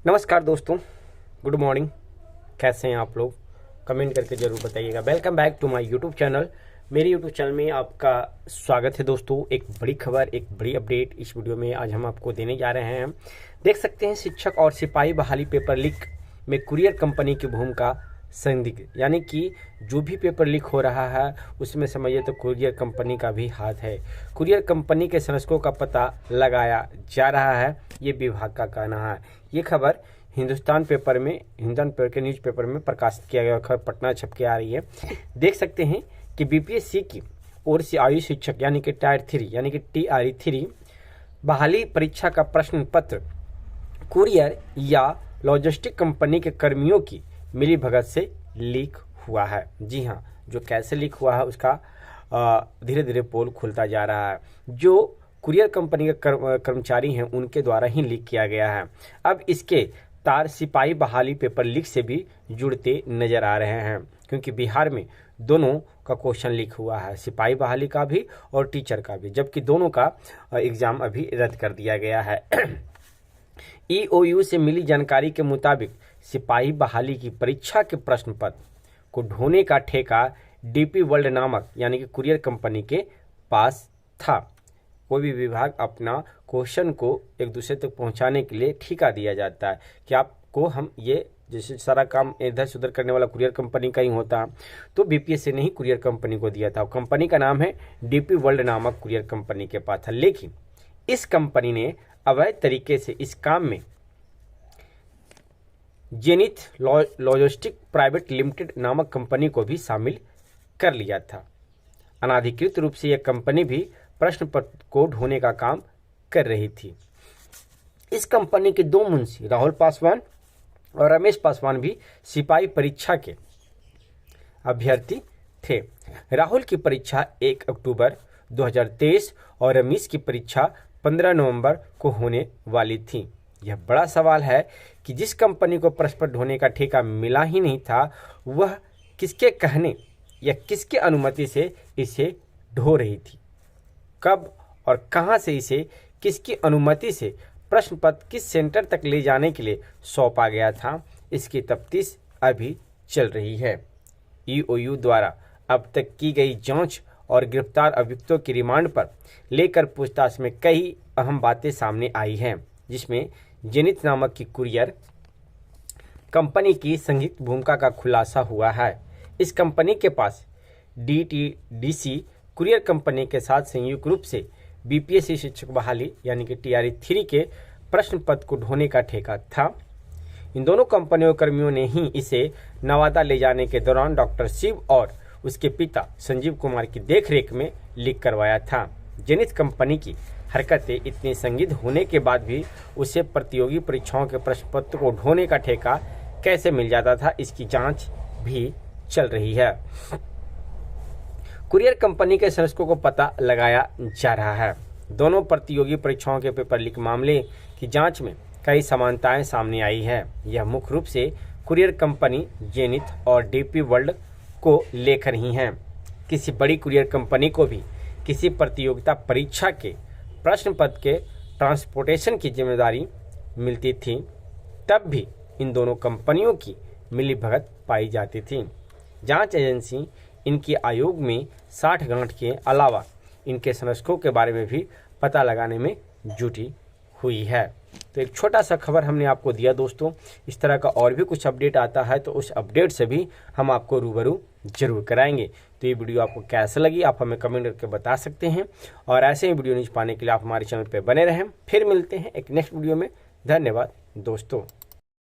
नमस्कार दोस्तों, good morning. कैसे हैं आप लोग? कमेंट करके ज़रूर बताइएगा। Welcome back to my YouTube channel. मेरे यूट्यूब चैनल में आपका स्वागत है दोस्तों। एक बड़ी खबर, एक बड़ी अपडेट इस वीडियो में आज हम आपको देने जा रहे हैं। देख सकते हैं, शिक्षक और सिपाही बहाली पेपर लीक में कुरियर कंपनी की भूमिका संदिग्ध, यानी कि जो भी पेपर लीक हो रहा है उसमें समझिए तो कुरियर कंपनी का भी हाथ है। कुरियर कंपनी के संरक्षकों का पता लगाया जा रहा है, ये विभाग का कहना है। ये खबर हिंदुस्तान पेपर के न्यूज़पेपर में प्रकाशित किया गया खबर पटना छप के आ रही है। देख सकते हैं कि बीपीएससी की ओर से आयु शिक्षक यानी कि टायर 3 यानी कि TRE3 बहाली परीक्षा का प्रश्न पत्र कुरियर या लॉजिस्टिक कंपनी के कर्मियों की मिली भगत से लीक हुआ है। जी हाँ, जो कैसे लीक हुआ है उसका धीरे धीरे पोल खुलता जा रहा है। जो कुरियर कंपनी के कर्मचारी हैं उनके द्वारा ही लीक किया गया है। अब इसके तार सिपाही बहाली पेपर लीक से भी जुड़ते नजर आ रहे हैं, क्योंकि बिहार में दोनों का क्वेश्चन लीक हुआ है, सिपाही बहाली का भी और टीचर का भी, जबकि दोनों का एग्जाम अभी रद्द कर दिया गया है। EOU से मिली जानकारी के मुताबिक सिपाही बहाली की परीक्षा के प्रश्न पत्र को ढोने का ठेका DP वर्ल्ड नामक यानी कि कुरियर कंपनी के पास था। कोई भी विभाग अपना क्वेश्चन को एक दूसरे तक पहुंचाने के लिए ठेका दिया जाता है कि आपको हम ये, जैसे सारा काम इधर से उधर करने वाला कुरियर कंपनी का ही होता, तो BPSC ने ही कुरियर कंपनी को दिया था। कंपनी का नाम है DP वर्ल्ड नामक कुरियर कंपनी के पास था, लेकिन इस कंपनी ने अवैध तरीके से इस काम में जेनिथ लॉजिस्टिक प्राइवेट लिमिटेड नामक कंपनी को भी शामिल कर लिया था। अनाधिकृत रूप से यह कंपनी भी प्रश्न पत्र को ढोने का काम कर रही थी। इस कंपनी के दो मुंशी राहुल पासवान और रमेश पासवान भी सिपाही परीक्षा के अभ्यर्थी थे। राहुल की परीक्षा 1 अक्टूबर 2023 और रमेश की परीक्षा 15 नवंबर को होने वाली थी। यह बड़ा सवाल है कि जिस कंपनी को प्रश्न पत्र ढोने का ठेका मिला ही नहीं था, वह किसके कहने या किसके अनुमति से इसे ढो रही थी। कब और कहां से इसे किसकी अनुमति से प्रश्न पत्र किस सेंटर तक ले जाने के लिए सौंपा गया था, इसकी तफ्तीश अभी चल रही है। EOU द्वारा अब तक की गई जांच और गिरफ्तार अभियुक्तों की रिमांड पर लेकर पूछताछ में कई अहम बातें सामने आई हैं, जिसमें जेनिथ नामक की कुरियर कंपनी की संदिग्ध भूमिका का खुलासा हुआ है। इस कंपनी के पास DTDC कुरियर कंपनी के साथ संयुक्त रूप से BPSC शिक्षक बहाली यानी कि TRE3 के प्रश्न पत्र को ढोने का ठेका था। इन दोनों कंपनियों कर्मियों ने ही इसे नवादा ले जाने के दौरान डॉक्टर शिव और उसके पिता संजीव कुमार की देखरेख में लीक करवाया था। जेनिथ कंपनी की हरकतें इतनी संदिग्ध होने के बाद भी उसे प्रतियोगी परीक्षाओं के प्रश्न पत्र को ढोने का ठेका कैसे मिल जाता था, इसकी जांच भी चल रही है। कुरियर कंपनी के संरक्षकों को पता लगाया जा रहा है। दोनों प्रतियोगी परीक्षाओं के पेपर लीक मामले की जांच में कई समानताएं सामने आई है। यह मुख्य रूप से कुरियर कंपनी जेनिथ और DP वर्ल्ड को लेकर ही हैं। किसी बड़ी कुरियर कंपनी को भी किसी प्रतियोगिता परीक्षा के प्रश्न पत्र के ट्रांसपोर्टेशन की जिम्मेदारी मिलती थी, तब भी इन दोनों कंपनियों की मिलीभगत पाई जाती थी। जांच एजेंसी इनके आयोग में 60 गांठ के अलावा इनके संरक्षकों के बारे में भी पता लगाने में जुटी हुई है। तो एक छोटा सा खबर हमने आपको दिया दोस्तों। इस तरह का और भी कुछ अपडेट आता है तो उस अपडेट से भी हम आपको रूबरू जरूर कराएंगे। तो ये वीडियो आपको कैसा लगी आप हमें कमेंट करके बता सकते हैं, और ऐसे ही वीडियो न्यूज़ पाने के लिए आप हमारे चैनल पर बने रहें। फिर मिलते हैं एक नेक्स्ट वीडियो में। धन्यवाद दोस्तों।